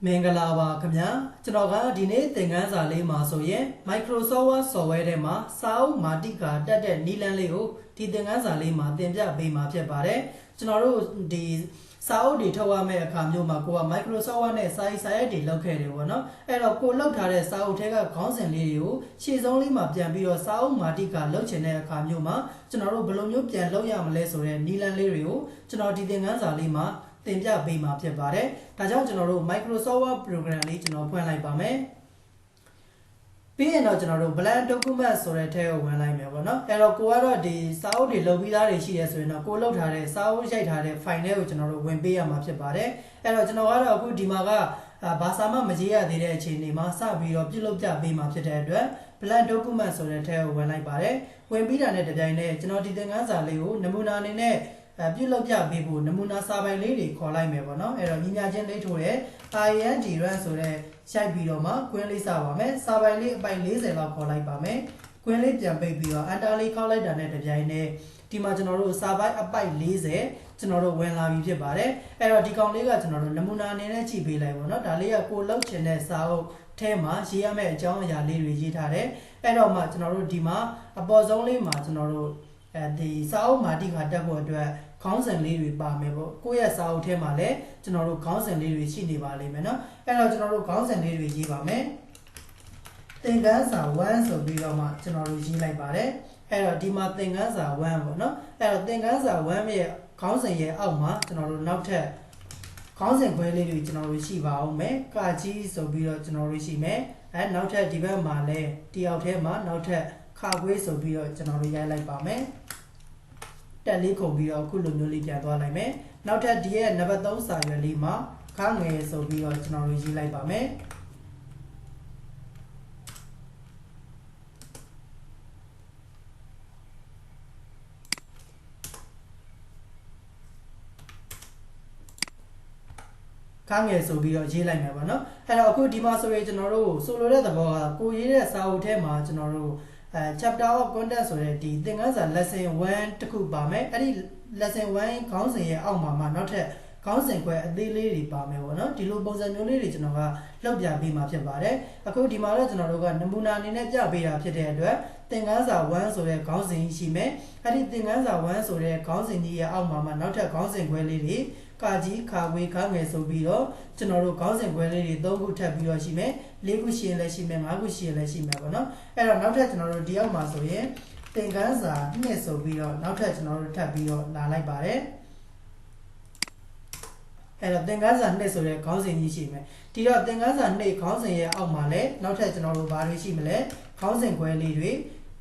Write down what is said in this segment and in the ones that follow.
မင်္ဂလာပါခင်ဗျာကျွန်တော်ကဒီနေ့သင်ခန်းစာလေးမှာဆိုရင် Microsoft Word software ထဲမှာစာအုပ်မာတိကာတက်တဲ့နည်းလမ်းလေးကိုဒီသင်ခန်းစာလေးမှာသင်ပြပေးမှာဖြစ်ပါတယ်ကျွန်တော်တို့ဒီစာအုပ်တွေထုတ်ရမယ့်အခါမျိုးမှာကိုက Microsoft Word နဲ့စာရိုက်တွေလုပ်ခဲ့တယ်ပေါ့နော်အဲ့တော့ကိုလုပ်ထားတဲ့စာအုပ်ထဲကခေါင်းစဉ်လေးတွေကိုရှေ့ဆုံးလေးမှာပြန်ပြီးတော့စာအုပ်မာတိကာလုပ်ချင်တဲ့အခါမျိုးမှာကျွန်တော်တို့ဘယ်လိုမျိုးပြန်လုပ်ရမလဲဆိုတဲ့နည်းလမ်းလေးတွေကိုကျွန်တော်ဒီသင်ခန်းစာလေးမှာသင်ပြပေးမှာဖြစ်ပါတယ်။ဒါကြောင့်ကျွန်တော်တို့ Microsoft Word program လေးကျွန်တော်ဖွင့်လိုက်ပါမယ်။ပြီးရင်တော့ကျွန်တော်တို့ blank document ဆိုတဲ့ထဲကိုဝင်လိုက်မယ်ပေါ့နော်။အဲ့တော့ကိုကတော့ဒီစာအုပ်တွေလုပ်ပြီးသားတွေရှိရဲဆိုရင်တော့ကိုလုပ်ထားတဲ့စာအုပ်ရိုက်ထားတဲ့ file တွေကိုကျွန်တော်တို့ဝင်ပေးရမှာဖြစ်ပါတယ်။အဲ့တော့ကျွန်တော်ကတော့အခုဒီမှာကဘာသာမှမရေးရသေးတဲ့အချိန်တွေမှာစပြီးတော့ပြုလုပ်ပြပေးမှာဖြစ်တဲ့အတွက် blank document ဆိုတဲ့ထဲကိုဝင်လိုက်ပါတယ်။ဝင်ပြီးတာနဲ့တပြိုင်နက်ကျွန်တော်ဒီသင်ခန်းစာလေးကိုနမူနာအနေနဲ့ပြုလုပ်ပြပေးဖို့နမူနာစာပိုင်လေးတွေခေါ်လိုက်မယ်ပေါ့နော်အဲ့တော့ညီညာချင်းလေးထိုးတဲ့ IND run ဆိုတဲ့ရိုက်ပြီးတော့မှကွင်းလေးစပါမယ်စာပိုင်လေးအပိုင်40လောက်ခေါ်လိုက်ပါမယ်ကွင်းလေးပြန်ပိတ်ပြီးတော့ enter လေးခေါက်လိုက်တာနဲ့တပြိုင်နက်ဒီမှာကျွန်တော်တို့စာပိုင်အပိုင်40ကျွန်တော်တို့ဝင်လာပြီဖြစ်ပါတယ်အဲ့တော့ဒီကောင်လေးကကျွန်တော်တို့နမူနာအနေနဲ့ကြည့်ပေးလိုက်ပေါ့နော်ဒါလေးကကိုလောက်ချင်တဲ့စာအုပ်ထဲမှာရေးရမယ့်အကြောင်းအရာလေးတွေရေးထားတယ်အဲ့တော့မှကျွန်တော်တို့ဒီမှာအပေါ်ဆုံးလေးမှာကျွန်တော်တို့ဒီစာအုပ်မာတိကာတက်ဖို့အတွက်ခေါင်းစဉ်လေးတွေပါမယ်ပေါ့ကိုယ့်ရဲ့စာအုပ်ထဲမှာလည်းကျွန်တော်တို့ခေါင်းစဉ်လေးတွေရှိနေပါလိမ့်မယ်နော်အဲ့တော့ကျွန်တော်တို့ခေါင်းစဉ်လေးတွေရေးပါမယ်သင်ခန်းစာ1ဆိုပြီးတော့မှကျွန်တော်တို့ရေးလိုက်ပါတယ်အဲ့တော့ဒီမှာသင်ခန်းစာ1ပေါ့နော်အဲ့တော့သင်ခန်းစာ1ရဲ့ခေါင်းစဉ်ရဲ့အောက်မှာကျွန်တော်တို့နောက်ထပ်ခေါင်းစဉ်ခွဲလေးတွေကျွန်တော်တို့ရှိပါအောင်မယ်ကာကြီးဆိုပြီးတော့ကျွန်တော်တို့ရှိမယ်နောက်ထပ်ဒီဘက်မှာလည်းတယောက်ထဲမှာနောက်ထပ်ခါခွေးဆိုပြီးတော့ကျွန်တော်တို့ရိုက်လိုက်ပါမယ်တက်လေးခုံပြီးတော့အခုလိုမျိုးလေးပြန်သွားလိုက်မယ်နောက်ထပ်ဒီရဲ့နံပါတ်3စာရွက်လေးမှာခါငယ်ဆိုပြီးတော့ကျွန်တော်တို့ရေးလိုက်ပါမယ်ခါငယ်ဆိုပြီးတော့ရေးလိုက်မယ်ပေါ့နော်အဲ့တော့အခုဒီမှာဆိုရင်ကျွန်တော်တို့ဆိုလိုတဲ့သဘောကကိုရေးတဲ့စာအုပ်ထဲမှာကျွန်တော်တို့chapter of content ဆိုတဲ့ဒီသင်ခန်းစာ lesson 1တခုပါမယ်အဲ့ဒီ lesson 1ခေါင်းစဉ်ရဲ့အောက်မှာနောက်ထပ်ခေါင်းစဉ်ခွဲအသေးလေးတွေပါမယ်ပေါ့နော်ဒီလိုပုံစံမျိုးလေးတွေကျွန်တော်ကလောက်ပြပေးမှာဖြစ်ပါတယ်အခုဒီမှာတော့ကျွန်တော်တို့ကနမူနာအနေနဲ့ပြပေးတာဖြစ်တဲ့အတွက်သင်ခန်းစာ1ဆိုတဲ့ခေါင်းစဉ်ရှိမယ်အဲ့ဒီသင်ခန်းစာ1ဆိုတဲ့ခေါင်းစဉ်ကြီးရဲ့အောက်မှာနောက်ထပ်ခေါင်းစဉ်ခွဲလေးတွေကာကြီးခါဝေးခါငယ်ဆိုပြီးတော့ကျွန်တော်တို့ခေါင်းစဉ်ခွဲလေးတွေ3ခုထပ်ပြီးတော့ရှိမယ်4ခုရှိရင်လည်းရှိမယ်5ခုရှိရင်လည်းရှိမယ်ပေါ့နော်အဲ့တော့နောက်ထပ်ကျွန်တော်တို့ဒီအောက်မှာဆိုရင်သင်ခန်းစာ2ဆိုပြီးတော့နောက်ထပ်ကျွန်တော်တို့ထပ်ပြီးတော့လာလိုက်ပါတယ်အဲ့တော့သင်ခန်းစာ2ဆိုတဲ့ခေါင်းစဉ်ကြီးရှိမယ်ဒီတော့သင်ခန်းစာ2ခေါင်းစဉ်ရဲ့အောက်မှာလည်းနောက်ထပ်ကျွန်တော်တို့ဘာတွေရှိမလဲခေါင်းစဉ်ခွဲလေးတွေ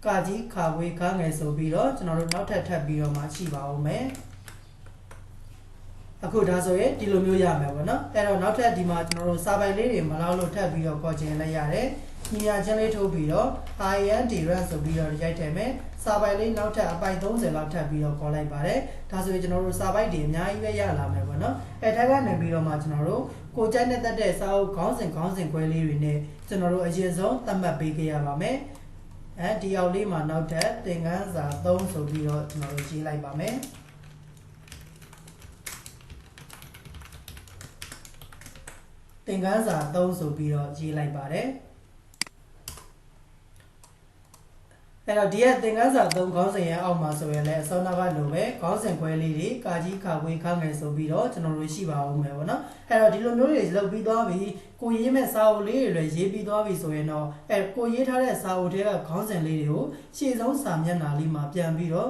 ကာကြီးခါဝေးခါငယ်ဆိုပြီးတော့ကျွန်တော်တို့နောက်ထပ်ထပ်ပြီးတော့မှရှိပါဦးမယ်အခုဒါဆိုရင်ဒီလိုမျိုးရမယ်ပေါ့နော်အဲ့တော့နောက်ထပ်ဒီမှာကျွန်တော်တို့စာပိုင်လေးတွေမလောက်လို့ထပ်ပြီးတော့ခေါ်ခြင်းလိုက်ရတယ်ညီညာချင်းလေးထိုးပြီးတော့ IND run ဆိုပြီးတော့ရိုက်ထည့်မယ်စာပိုင်လေးနောက်ထပ်အပိုင်30လောက်ထပ်ပြီးတော့ခေါ်လိုက်ပါတယ်ဒါဆိုရင်ကျွန်တော်တို့စာပိုင်တွေအများကြီးပဲရလာမယ်ပေါ့နော်အဲ့ထက်ကနေပြီးတော့မှကျွန်တော်တို့ကိုကြိုက်နဲ့တက်တဲ့စာအုပ်ခေါင်းစဉ်ခွဲလေးတွေနဲ့ကျွန်တော်တို့အရင်ဆုံးသတ်မှတ်ပေးခဲ့ရပါမယ်ဒီအောက်လေးမှာနောက်ထပ်သင်ခန်းစာ3ဆိုပြီးတော့ကျွန်တော်တို့ရေးလိုက်ပါမယ်သင်ခန်းစာ3ဆိုပြီးတော့ရေးလိုက်ပါတယ်အဲ့တော့ဒီကသင်ခန်းစာ3ခေါင်းစဉ်ရဲ့အောက်မှာဆိုရင်လည်းအစောနောက်ကလိုပဲခေါင်းစဉ်ခွဲလေးတွေကာကြီးခါဝေးခါငယ်ဆိုပြီးတော့ကျွန်တော်တို့ရှိပါဦးမယ်ပေါ့နော်အဲ့တော့ဒီလိုမျိုးတွေလုပ်ပြီးသွားပြီကိုရေးမဲ့စာအုပ်လေးတွေလည်းရေးပြီးသွားပြီဆိုရင်တော့ကိုရေးထားတဲ့စာအုပ်တွေကခေါင်းစဉ်လေးတွေကိုရှေ့ဆုံးစာမျက်နှာလေးမှာပြန်ပြီးတော့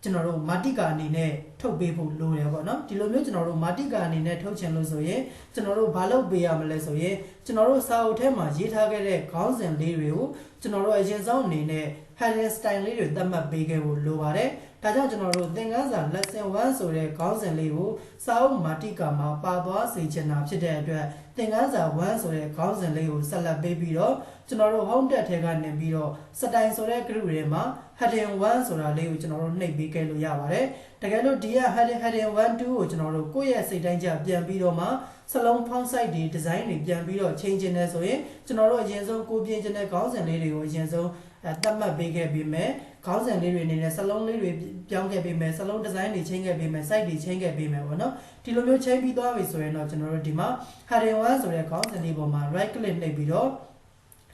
ကျွန်တော်တို့မာတိကာအနေနဲ့ထုတ်ပေးဖို့လိုတယ်ပေါ့နော်ဒီလိုမျိုးကျွန်တော်တို့မာတိကာအနေနဲ့ထုတ်ချင်လို့ဆိုရင်ကျွန်တော်တို့ဘာလုပ်ပေးရမလဲဆိုရင်ကျွန်တော်တို့စာအုပ်ထဲမှာရေးထားခဲ့တဲ့ခေါင်းစဉ်လေးတွေကိုကျွန်တော်တို့အရင်ဆုံးအနေနဲ့ heading style လေးတွေသတ်မှတ်ပေးခဲ့ဖို့လိုပါတယ်ဒါကြောင့်ကျွန်တော်တို့သင်ခန်းစာ lesson 1ဆိုတဲ့ခေါင်းစဉ်လေးကိုစာအုပ်မာတိကာမှာပါသွားစေချင်တာဖြစ်တဲ့အတွက်သင်ခန်းစာ1ဆိုတဲ့ခေါင်းစဉ်လေးကိုဆက်လက်ပေးပြီးတော့ကျွန်တော်တို့ home tab ထဲကနေပြီးတော့စတိုင်ဆိုတဲ့ group တွေမှာ heading 1ဆိုတာလေးကိုကျွန်တော်တို့နှိပ်ပေးခဲ့လို့ရပါတယ်တကယ်လို့ဒီက heading 1 2ကိုကျွန်တော်တို့ကိုယ့်ရဲ့စိတ်တိုင်းကျပြန်ပြီးတော့မှစလုံးဖောင်းဆိုင်တွေ design တွေပြန်ပြီးတော့ change နေဆိုရင်ကျွန်တော်တို့အရင်ဆုံးကိုပြင်ချင်တဲ့ခေါင်းစဉ်လေးတွေကိုအရင်ဆုံး တတ်မှတ်ပေးခဲ့ပြီးမဲ့ခေါင်းစဉ်လေးတွေအနေနဲ့စလုံးလေးတွေပြောင်းခဲ့ပြီးမဲ့စလုံးဒီဇိုင်းတွေချင်းခဲ့ပြီးမဲ့ site တွေချင်းခဲ့ပြီးမဲ့ပေါ့နော်ဒီလိုမျိုးချင်းပြီးသွားပြီဆိုရင်တော့ကျွန်တော်တို့ဒီမှာ heading 1ဆိုတဲ့ခေါင်းစဉ်လေးပေါ်မှာ right click နှိပ်ပြီးတော့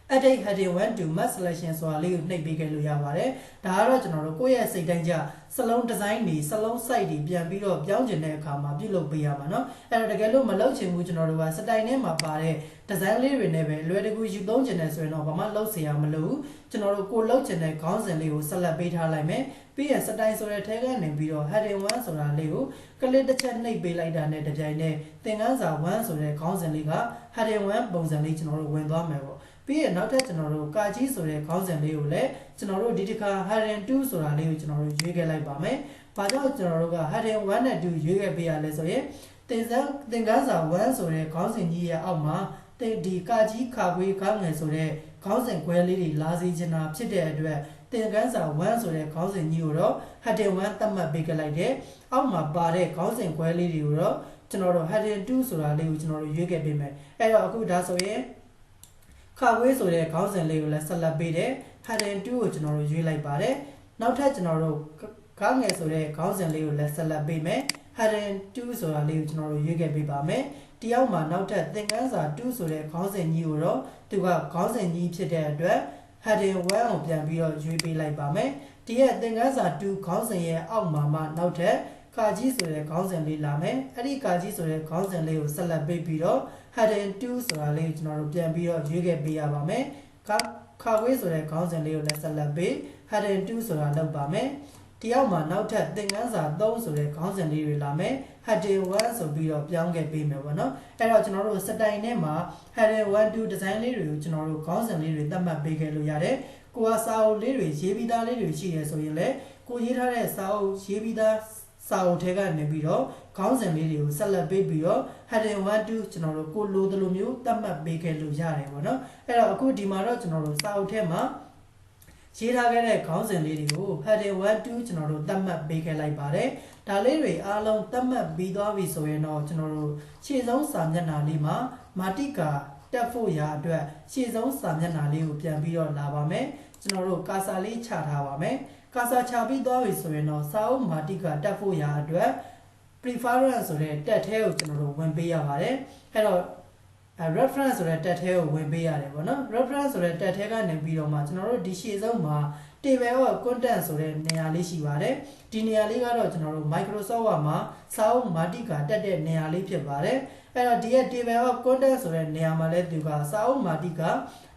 edit heading 1 to mass selection ဆိုတာလေးကိုနှိပ်ပေးခဲ့လို့ရပါတယ်ဒါကတော့ကျွန်တော်တို့ကိုယ့်ရဲ့စိတ်တိုင်းကျစလုံး design တွေစလုံး site တွေပြန်ပြီးတော့ပြောင်းကျင်တဲ့အခါမှာပြုလုပ်ပေးရမှာเนาะအဲ့တော့တကယ်လို့မလုပ်ချင်ဘူးကျွန်တော်တို့ကစတိုင်ထဲမှာပါတဲ့ design လေးတွေနဲ့ပဲလွယ်တကူယူသုံးချင်တယ်ဆိုရင်တော့ဘာမှလုပ်เสียရမလို့ကျွန်တော်တို့ကိုလုပ်ချင်တဲ့ခေါင်းစဉ်လေးကိုဆက်လက်ပေးထားလိုက်မယ်ပြီးရင်စတိုင်ဆိုတဲ့ထဲကနေပြီးတော့ heading 1ဆိုတာလေးကိုကလစ်တစ်ချက်နှိပ်ပေးလိုက်တာနဲ့တပြိုင်နက်သင်ခန်းစာ1ဆိုတဲ့ခေါင်းစဉ်လေးက heading 1ပုံစံလေးကျွန်တော်တို့ဝင်သွားမယ်ပေါ့ပြီးရင်နောက်ထပ်ကျွန်တော်တို့ကာကြီးဆိုတဲ့ခေါင်းစဉ်လေးကိုလည်းကျွန်တော်တို့ဒီတစ်ခါ heading 2ဆိုတာလေးကိုကျွန်တော်တို့ရွေးခဲ့လိုက်ပါမယ်။ဘာကြောင့်ကျွန်တော်တို့က heading 1နဲ့2ရွေးခဲ့ပေးရလဲဆိုရင်သင်ခန်းစာ1ဆိုတဲ့ခေါင်းစဉ်ကြီးရဲ့အောက်မှာဒီကာကြီးခါခွေးခေါင်းငယ်ဆိုတဲ့ခေါင်းစဉ်ခွဲလေးတွေလာစေချင်တာဖြစ်တဲ့အတွက်သင်ခန်းစာ1ဆိုတဲ့ခေါင်းစဉ်ကြီးကိုတော့ heading 1သတ်မှတ်ပေးခဲ့လိုက်တယ်။အောက်မှာပါတဲ့ခေါင်းစဉ်ခွဲလေးတွေကိုတော့ကျွန်တော်တို့ heading 2ဆိုတာလေးကိုကျွန်တော်တို့ရွေးခဲ့ပေးမယ်။အဲ့တော့အခုဒါဆိုရင်ခါဝေးဆိုတဲ့ခေါင်းစဉ်လေးကိုလည်းဆက်လက်ပေးတယ် heading 2ကိုကျွန်တော်တို့ရွေးလိုက်ပါတယ်နောက်ထပ်ကျွန်တော်တို့ခေါင်းငယ်ဆိုတဲ့ခေါင်းစဉ်လေးကိုလည်းဆက်လက်ပေးမယ် heading 2ဆိုတာလေးကိုကျွန်တော်တို့ရွေးခဲ့ပေးပါမယ်ဒီအောက်မှာနောက်ထပ်သင်ခန်းစာ2ဆိုတဲ့ခေါင်းစဉ်ကြီးကိုတော့သူကခေါင်းစဉ်ကြီးဖြစ်တဲ့အတွက် heading 1ကိုပြန်ပြီးတော့ရွေးပေးလိုက်ပါမယ်ဒီရဲ့သင်ခန်းစာ2ခေါင်းစဉ်ရဲ့အောက်မှာမှနောက်ထပ်ကာကြီးဆိုတဲ့ခေါင်းစဉ်လေးလာမယ်အဲ့ဒီကာကြီးဆိုတဲ့ခေါင်းစဉ်လေးကိုဆက်လက်ပေးပြီးတော့ heading 2ဆိုတာလေးကိုကျွန်တော်တို့ပြန်ပြီးတော့ရွေးခဲ့ပေးရပါမယ်ခါခွေးဆိုတဲ့ခေါင်းစဉ်လေးကိုလည်းဆက်လက်ပေး heading 2ဆိုတာလုပ်ပါမယ်ဒီအောက်မှာနောက်ထပ်သင်ခန်းစာ3ဆိုတဲ့ခေါင်းစဉ်လေးတွေလာမယ် heading 1ဆိုပြီးတော့ပြောင်းခဲ့ပေးမယ်ပေါ့နော်အဲ့တော့ကျွန်တော်တို့စတိုင်ထဲမှာ heading 1 2 design လေးတွေကိုကျွန်တော်တို့ခေါင်းစဉ်လေးတွေသတ်မှတ်ပေးခဲ့လို့ရတယ်ကိုကစာအုပ်လေးတွေရေးပြီးသားလေးတွေရှိရဆိုရင်လည်းကိုရေးထားတဲ့စာအုပ်ရေးပြီးသားစာအုပ်ထဲကနေပြီးတော့ခေါင်းစဉ်လေးတွေကိုဆက်လက်ပေးပြီးတော့ heading 1 2ကျွန်တော်တို့ကိုလိုသလိုမျိုးသတ်မှတ်ပေးခဲ့လို့ရတယ်ပေါ့နော်အဲ့တော့အခုဒီမှာတော့ကျွန်တော်တို့စာအုပ်ထဲမှာရေးထားခဲ့တဲ့ခေါင်းစဉ်လေးတွေကို heading 1 2ကျွန်တော်တို့သတ်မှတ်ပေးခဲ့လိုက်ပါတယ်ဒါလေးတွေအားလုံးသတ်မှတ်ပြီးသွားပြီဆိုရင်တော့ကျွန်တော်တို့ရှေ့ဆုံးစာမျက်နှာလေးမှာမာတိကာတက်ဖို့ရာအတွက်ရှေ့ဆုံးစာမျက်နှာလေးကိုပြန်ပြီးတော့လာပါမယ်ကျွန်တော်တို့ကာစာလေးချထားပါမယ်ကာစာချပြီးသွားပြီဆိုရင်တော့စာအုပ်မာတိကာတက်ဖို့ရာအတွက် preference ဆိုတဲ့တက်ထဲကိုကျွန်တော်တို့ဝင်ပေးရပါတယ်အဲ့တော့reference ဆိုတဲ့တက်ထဲကိုဝင်ပေးရတယ်ပေါ့နော် reference ဆိုတဲ့တက်ထဲကနေပြီးတော့မှကျွန်တော်တို့ဒီရှေ့ဆုံးမှာ table of content ဆိုတဲ့နေရာလေးရှိပါတယ်ဒီနေရာလေးကတော့ကျွန်တော်တို့ Microsoft Word မှာစာအုပ်မာတိကာတက်တဲ့နေရာလေးဖြစ်ပါတယ်အဲ့တော့ဒီရဲ့ table of content ဆိုတဲ့နေရာမှာလည်းသူကစာအုပ်မာတိကာ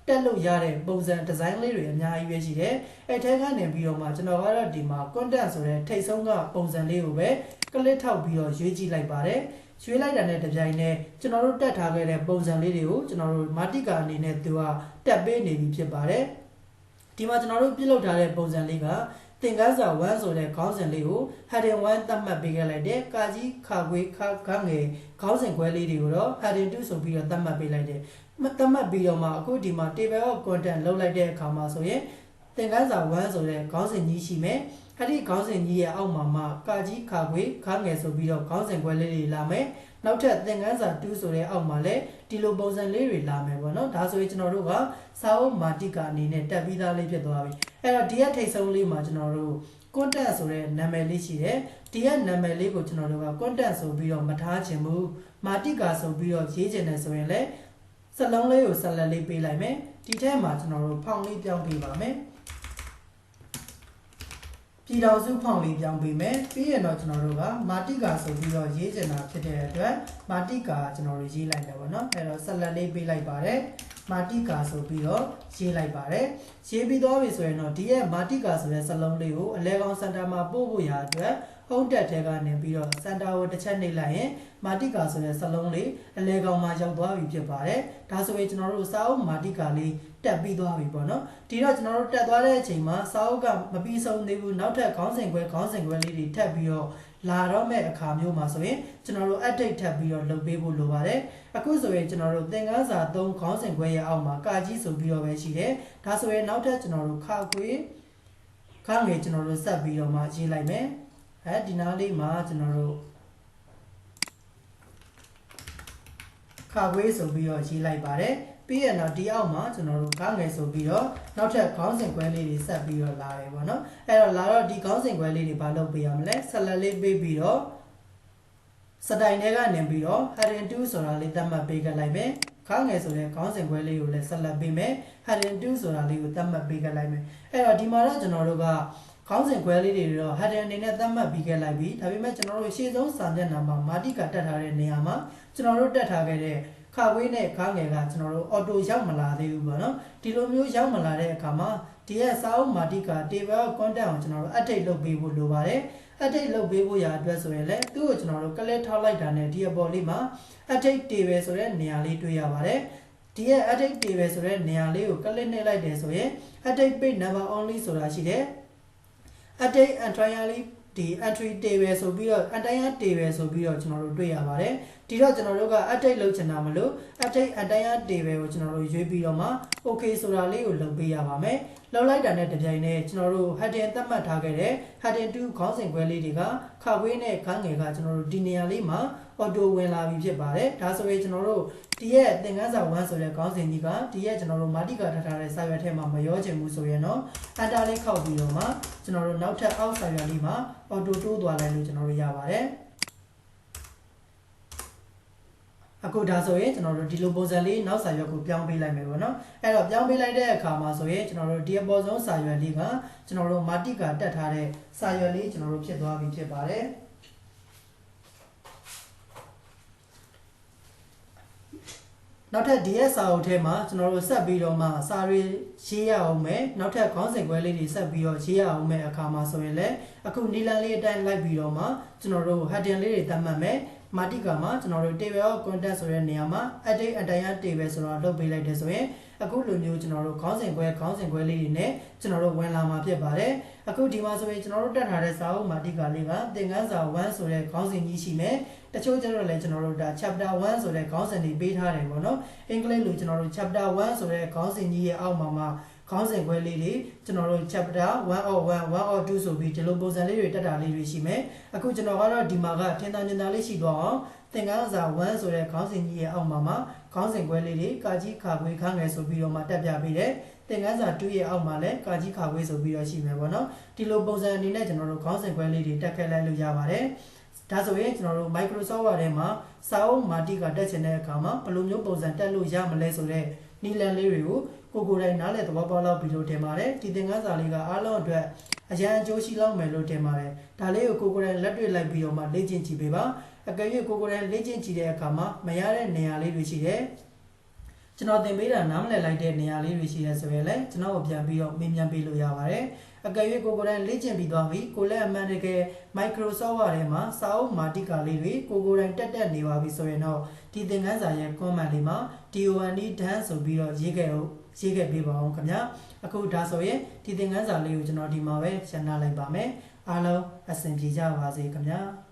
တက်လို့ရတဲ့ပုံစံ design လေးတွေအများကြီးပဲရှိတယ်အဲ့ထဲကနေပြီးတော့မှကျွန်တော်ကတော့ဒီမှာ content ဆိုတဲ့ထိပ်ဆုံးကပုံစံလေးကိုပဲကလစ်ထောက်ပြီးတော့ရွေးကြည့်လိုက်ပါတယ်ရွေးလိုက်တာနဲ့တပြိုင်နက်ကျွန်တော်တို့တက်ထားခဲ့တဲ့ပုံစံလေးတွေကိုကျွန်တော်တို့မာတိကာအနေနဲ့သူကတက်ပေးနေပြီဖြစ်ပါတယ်ဒီမှာကျွန်တော်တို့ပြုလုပ်ထားတဲ့ပုံစံလေးကသင်ခန်းစာ1ဆိုတဲ့ခေါင်းစဉ်လေးကို heading 1သတ်မှတ်ပေးခဲ့လိုက်တယ်ကာကြီးခါခွေးခါငယ်ခေါင်းစဉ်ခွဲလေးတွေကိုတော့ heading 2ဆိုပြီးတော့သတ်မှတ်ပေးလိုက်တယ်သတ်မှတ်ပြီးတော့မှအခုဒီမှာ table of content လောက်လိုက်တဲ့အခါမှာဆိုရင်သင်ခန်းစာ1ဆိုတဲ့ခေါင်းစဉ်ကြီးရှိမယ်အဲ့ဒီခေါင်းစဉ်ကြီးရဲ့အောက်မှာမှကာကြီးခါခွေးခါငယ်ဆိုပြီးတော့ခေါင်းစဉ်ခွဲလေးတွေလာမယ်နောက်ထပ်သင်ခန်းစာ2ဆိုတဲ့အောက်မှာလည်းဒီလိုပုံစံလေးတွေလာမယ်ပေါ့နော်ဒါဆိုရင်ကျွန်တော်တို့ကစာအုပ်မာတိကာအနေနဲ့တက်ပြီးသားလေးဖြစ်သွားပြီအဲ့တော့ဒီရဲ့ထိပ်ဆုံးလေးမှာကျွန်တော်တို့ content ဆိုတဲ့နာမည်လေးရှိတယ်ဒီရဲ့နာမည်လေးကိုကျွန်တော်တို့က content ဆိုပြီးတော့မထားချင်ဘူးမာတိကာဆိုပြီးတော့ရေးချင်တယ်ဆိုရင်လည်းစလုံးလေးကိုဆက်လက်လေးပေးလိုက်မယ်ဒီထဲမှာကျွန်တော်တို့ဖောင်လေးပြောင်းပေးပါမယ်ပြည်တော်စုဖောင်လေးပြောင်းပေးမယ်ပြီးရင်တော့ကျွန်တော်တို့ကမာတိကာဆိုပြီးတော့ရေးချင်တာဖြစ်တဲ့အတွက်မာတိကာကျွန်တော်တို့ရေးလိုက်တယ်ပေါ့နော်အဲ့တော့ဆက်လက်လေးပေးလိုက်ပါတယ်မာတိကာဆိုပြီးတော့ရေးလိုက်ပါတယ်ရေးပြီးသွားပြီဆိုရင်တော့ဒီရဲ့မာတိကာဆိုတဲ့စလုံးလေးကိုအလဲကောင်စင်တာမှာပို့ဖို့ရာအတွက်ဟုံးတက်ထဲကနေပြီးတော့စင်တာကိုတစ်ချက်နှိပ်လိုက်ရင်မာတိကာဆိုတဲ့စလုံးလေးအလဲကောင်မှာရောက်သွားပြီဖြစ်ပါတယ်ဒါဆိုရင်ကျွန်တော်တို့စာအုပ်မာတိကာလေးတက်ပြီးသွားပြီပေါ့နော်ဒီတော့ကျွန်တော်တို့တက်သွားတဲ့အချိန်မှာစာအုပ်ကမပြီးဆုံးသေးဘူးနောက်ထပ်ခေါင်းစဉ်ခွဲလေးတွေထပ်ပြီးတော့လာတော့မဲ့အခါမျိုးမှာဆိုရင်ကျွန်တော်တို့ update ထပ်ပြီးတော့လုပ်ပေးဖို့လိုပါတယ်အခုဆိုရင်ကျွန်တော်တို့သင်ခန်းစာ3ခေါင်းစဉ်ခွဲရဲ့အောက်မှာကာကြီးဆိုပြီးတော့ပဲရှိတယ်ဒါဆိုရင်နောက်ထပ်ကျွန်တော်တို့ခါခွေးခါငယ်ကျွန်တော်တို့ဆက်ပြီးတော့မှရေးလိုက်မယ်ဒီနားလေးမှာကျွန်တော်တို့ခါခွေးဆိုပြီးတော့ရေးလိုက်ပါတယ် ပြီးရတော့ဒီအောက်မှာကျွန်တော်တို့ကားငယ်ဆိုပြီးတော့နောက်ထပ်ခေါင်းစဉ်ခွဲလေးတွေဆက်ပြီးတော့လာတယ်ပေါ့နော်အဲ့တော့လာတော့ဒီခေါင်းစဉ်ခွဲလေးတွေဘာလုပ်ပေးရမလဲဆက်လက်လေးပေးပြီးတော့စတိုင်တွေကနေပြီးတော့ heading 2ဆိုတာလေးသတ်မှတ်ပေးခဲ့လိုက်မယ်ခေါင်းငယ်ဆိုတဲ့ခေါင်းစဉ်ခွဲလေးကိုလည်းဆက်လက်ပေးမယ် heading 2ဆိုတာလေးကိုသတ်မှတ်ပေးခဲ့လိုက်မယ်အဲ့တော့ဒီမှာတော့ကျွန်တော်တို့ကခေါင်းစဉ်ခွဲလေးတွေတော့ heading အနေနဲ့သတ်မှတ်ပြီးခဲ့လိုက်ပြီဒါပေမဲ့ကျွန်တော်တို့ရှေ့ဆုံးစာမျက်နှာမှာမာတိကတက်ထားတဲ့နေရာမှာကျွန်တော်တို့တက်ထားခဲ့တဲ့ခါဝေးနဲ့ခါငယ်ကကျွန်တော်တို့ auto ရောက်မလာသေးဘူးပေါ့နော်ဒီလိုမျိုးရောက်မလာတဲ့အခါမှာဒီရဲ့စာအုပ်မာတိက table content ကိုကျွန်တော်တို့ update လုပ်ပေးဖို့လိုပါတယ် update လုပ်ပေးဖို့ရာအတွက်ဆိုရင်လည်းသူ့ကိုကျွန်တော်တို့ click ထောက်လိုက်တာနဲ့ဒီအပေါ်လေးမှာ update table ဆိုတဲ့နေရာလေးတွေ့ရပါတယ်ဒီရဲ့ update table ဆိုတဲ့နေရာလေးကို click နှိပ်လိုက်တယ်ဆိုရင် update page number only ဆိုတာရှိတယ် update entirely ဒီ entry table ဆိုပြီးတော့ entire table ဆိုပြီးတော့ကျွန်တော်တို့တွေ့ရပါတယ်ဒီတော့ကျွန်တော်တို့က update လုပ်ချင်တာမလို့ update entire table ကိုကျွန်တော်တို့ရွေးပြီးတော့မှ okay ဆိုတာလေးကိုလုပ်ပေးရပါမယ်လောက်လိုက်တာနဲ့တပြိုင်တည်းကျွန်တော်တို့ heading သတ်မှတ်ထားခဲ့တဲ့ heading 2ခေါင်းစဉ်ခွဲလေးတွေကခါဝေးနဲ့ခန်းငယ်ကကျွန်တော်တို့ဒီနေရာလေးမှာ auto ဝင်လာပြီဖြစ်ပါတယ်ဒါဆိုရင်ကျွန်တော်တို့ဒီရဲ့သင်ခန်းစာ1ဆိုတဲ့ခေါင်းစဉ်ကြီးကဒီရဲ့ကျွန်တော်တို့မာတိကာထားထားတဲ့စာရွက်ထဲမှာမရောချင်ဘူးဆိုရင်တော့ enter လေးခောက်ပြီးတော့မှကျွန်တော်တို့နောက်ထပ်အောက်စာရွက်လေးမှာ auto တိုးသွားလိုက်လို့ကျွန်တော်တို့ရပါတယ်အခုဒါဆိုရင်ကျွန်တော်တို့ဒီလိုပုံစံလေးနောက်စာရွက်ကိုပြောင်းပေးလိုက်မယ်ပေါ့နော်အဲ့တော့ပြောင်းပေးလိုက်တဲ့အခါမှာဆိုရင်ကျွန်တော်တို့ဒီအပေါ်ဆုံးစာရွက်လေးကကျွန်တော်တို့မာတိကာတက်ထားတဲ့စာရွက်လေးကျွန်တော်တို့ဖြစ်သွားပြီဖြစ်ပါတယ်နောက်ထပ် DS စာအုပ်ထဲမှာကျွန်တော်တို့ဆက်ပြီးတော့မှစာတွေရေးရအောင်မယ်နောက်ထပ်ခေါင်းစဉ်ခွဲလေးတွေဆက်ပြီးတော့ရေးရအောင်မယ်အခါမှာဆိုရင်လည်းအခုနီလန်လေးအတိုင်းလိုက်ပြီးတော့မှကျွန်တော်တို့ heading လေးတွေသတ်မှတ်မယ်မာတိကာမှာကျွန်တော်တို့ table of content ဆိုတဲ့နေရာမှာ edit entire table ဆိုတာလုပ်ပေးလိုက်တယ်ဆိုရင်အခုလိုမျိုးကျွန်တော်တို့ခေါင်းစဉ်ခွဲလေးတွေနဲ့ကျွန်တော်တို့ဝင်လာမှာဖြစ်ပါတယ်အခုဒီမှာဆိုရင်ကျွန်တော်တို့တက်ထားတဲ့စာအုပ်မာတိကာလေးကသင်ခန်းစာ1ဆိုတဲ့ခေါင်းစဉ်ကြီးရှိမယ်တချို့ကျတော့လည်းကျွန်တော်တို့ဒါ chapter 1ဆိုတဲ့ခေါင်းစဉ်တွေပေးထားတယ်ပေါ့နော်အင်္ဂလိပ်လိုကျွန်တော်တို့ chapter 1ဆိုတဲ့ခေါင်းစဉ်ကြီးရဲ့အောက်မှာခေါင်းစဉ်ခွဲလေးတွေကျွန်တော်တို့ chapter 1 or 1 or 2ဆိုပြီးဒီလိုပုံစံလေးတွေတက်တာလေးတွေရှိမယ်အခုကျွန်တော်ကတော့ဒီမှာကထင်သာမြင်သာလေးရှိသွားအောင်သင်ခန်းစာ1ဆိုတဲ့ခေါင်းစဉ်ကြီးရဲ့အောက်မှာခေါင်းစဉ်ခွဲလေးတွေကာကြီးခါခွေခန်းငယ်ဆိုပြီးတော့မှတက်ပြပေးတယ်သင်ခန်းစာ2ရဲ့အောက်မှာလည်းကာကြီးခါခွေဆိုပြီးတော့ရှိမယ်ပေါ့နော်ဒီလိုပုံစံအနေနဲ့ကျွန်တော်တို့ခေါင်းစဉ်ခွဲလေးတွေတက်ခဲ့လိုက်လို့ရပါတယ်ဒါဆိုရင်ကျွန်တော်တို့ Microsoft Word ထဲမှာစာအုပ်မာတိကတက်ချင်တဲ့အခါမှာဘယ်လိုမျိုးပုံစံတက်လို့ရမလဲဆိုတဲ့နည်းလမ်းလေးတွေကိုကိုယ်တိုင်နားလည်သဘောပေါက်လောက်ပြီးလို့ထင်ပါတယ်ဒီသင်ခန်းစာလေးကအားလုံးအတွက်အရန်အကျိုးရှိလောက်မယ်လို့ထင်ပါတယ်ဒါလေးကိုကိုယ်တိုင်လက်တွေ့လိုက်ပြီးတော့မှလေ့ကျင့်ကြည့်ပေးပါအကယ်၍ကိုယ်တိုင်လေ့ကျင့်ကြည့်တဲ့အခါမှာမရတဲ့နေရာလေးတွေရှိတယ်ကျွန်တော်သင်ပေးတာနားမလည်လိုက်တဲ့နေရာလေးတွေရှိတယ်ဆိုရင်လည်းကျွန်တော်ကိုပြန်ပြီးတော့မေးမြန်းပေးလို့ရပါတယ်အကယ်၍ကိုယ်တိုင်လေ့ကျင့်ပြီးသွားပြီကိုလည်းအမှန်တကယ် Microsoft Word ထဲမှာစာအုပ်မာတိကာလေးတွေကိုယ်တိုင်တက်နေပါပြီဆိုရင်တော့ဒီသင်ခန်းစာရဲ့ comment လေးမှာ DONE done ဆိုပြီးတော့ရေးခဲ့ပေးပါအောင်ခင်ဗျာအခုဒါဆိုရင်ဒီသင်ခန်းစာလေးကိုကျွန်တော်ဒီမှာပဲရှင်းပြလိုက်ပါမယ်အားလုံးအဆင်ပြေကြပါစေခင်ဗျာ